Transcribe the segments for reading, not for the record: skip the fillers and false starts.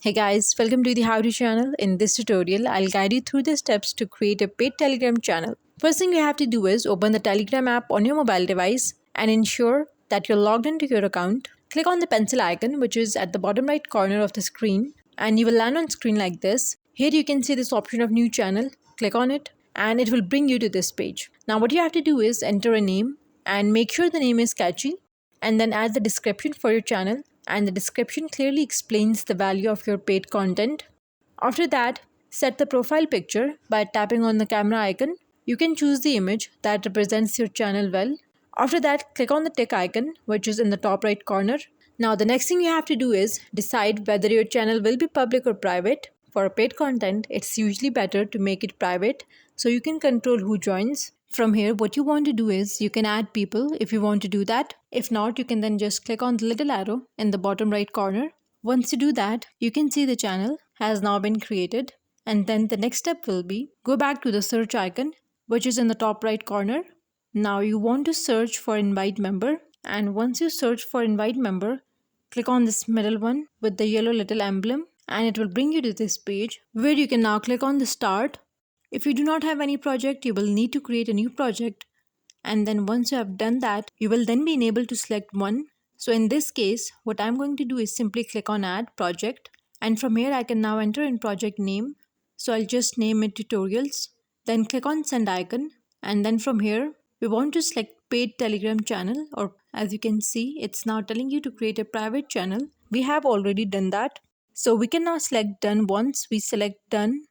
Hey guys, welcome to the Howdy channel. In this tutorial, I'll guide you through the steps to create a paid Telegram channel. First thing you have to do is open the Telegram app on your mobile device and ensure that you're logged into your account. Click on the pencil icon which is at the bottom right corner of the screen and you will land on screen like this. Here you can see this option of new channel. Click on it and it will bring you to this page. Now what you have to do is enter a name and make sure the name is catchy and then add the description for your channel, and the description clearly explains the value of your paid content. After that, set the profile picture by tapping on the camera icon. You can choose the image that represents your channel well. After that, click on the tick icon which is in the top right corner. Now the next thing you have to do is decide whether your channel will be public or private. For paid content, it's usually better to make it private so you can control who joins. From here, what you want to do is you can add people if you want to do that. If not, you can then just click on the little arrow in the bottom right corner. Once you do that, you can see the channel has now been created. And then the next step will be go back to the search icon which is in the top right corner. Now you want to search for invite member, and once you search for invite member, click on this middle one with the yellow little emblem and it will bring you to this page where you can now click on the start. If you do not have any project, you will need to create a new project, and then once you have done that, you will then be enabled to select one. So in this case, what I'm going to do is simply click on add project, and from here I can now enter in project name. So I'll just name it tutorials, then click on send icon, and then from here we want to select paid Telegram channel, or as you can see it's now telling you to create a private channel. We have already done that, so we can now select done. Once we select done,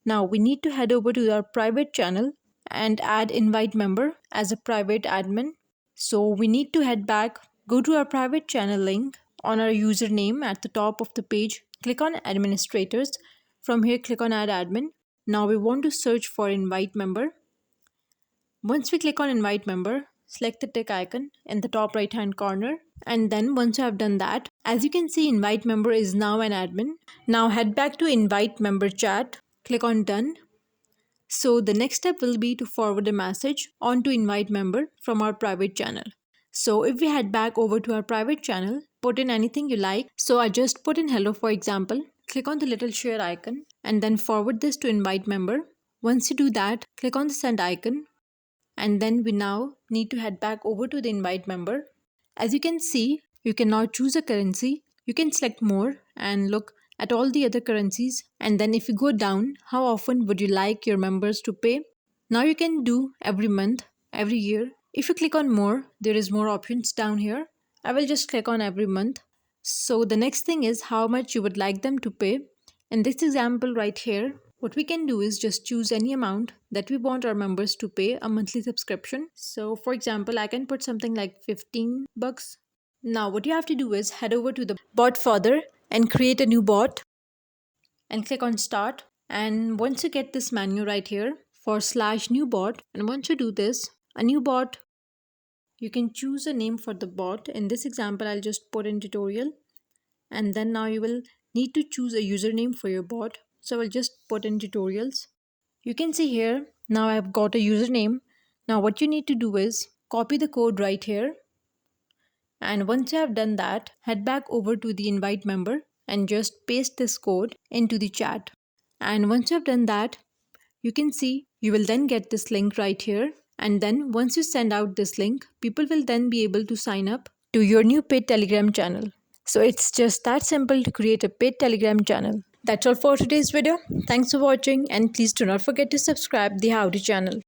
now we need to head over to our private channel and add invite member as a private admin. So we need to head back, go to our private channel link on our username at the top of the page, click on administrators. From here click on add admin. Now we want to search for invite member. Once we click on invite member, select the tick icon in the top right hand corner, and then once you have done that, as you can see invite member is now an admin. Now head back to invite member chat, click on done. So the next step will be to forward a message on to invite member from our private channel. So if we head back over to our private channel, put in anything you like. So I just put in hello for example. Click on the little share icon and then forward this to invite member. Once you do that, click on the send icon, and then we now need to head back over to the invite member. As you can see, you can now choose a currency. You can select more and look at all the other currencies, and then if you go down, how often would you like your members to pay? Now you can do every month, every year. If you click on more, there is more options down here. I will just click on every month. So the next thing is how much you would like them to pay. In this example right here, what we can do is just choose any amount that we want our members to pay a monthly subscription. So for example, I can put something like 15 bucks. Now what you have to do is head over to the bot further and create a new bot and click on start. And once you get this menu right here for /new bot, and once you do this, a new bot, you can choose a name for the bot. In this example, I'll just put in tutorial, and then now you will need to choose a username for your bot. So I'll just put in tutorials. You can see here, now I've got a username. Now what you need to do is copy the code right here. And once you have done that, head back over to the invite member and just paste this code into the chat. And once you have done that, you can see you will then get this link right here. And then once you send out this link, people will then be able to sign up to your new paid Telegram channel. So it's just that simple to create a paid Telegram channel. That's all for today's video. Thanks for watching, and please do not forget to subscribe the Howdy channel.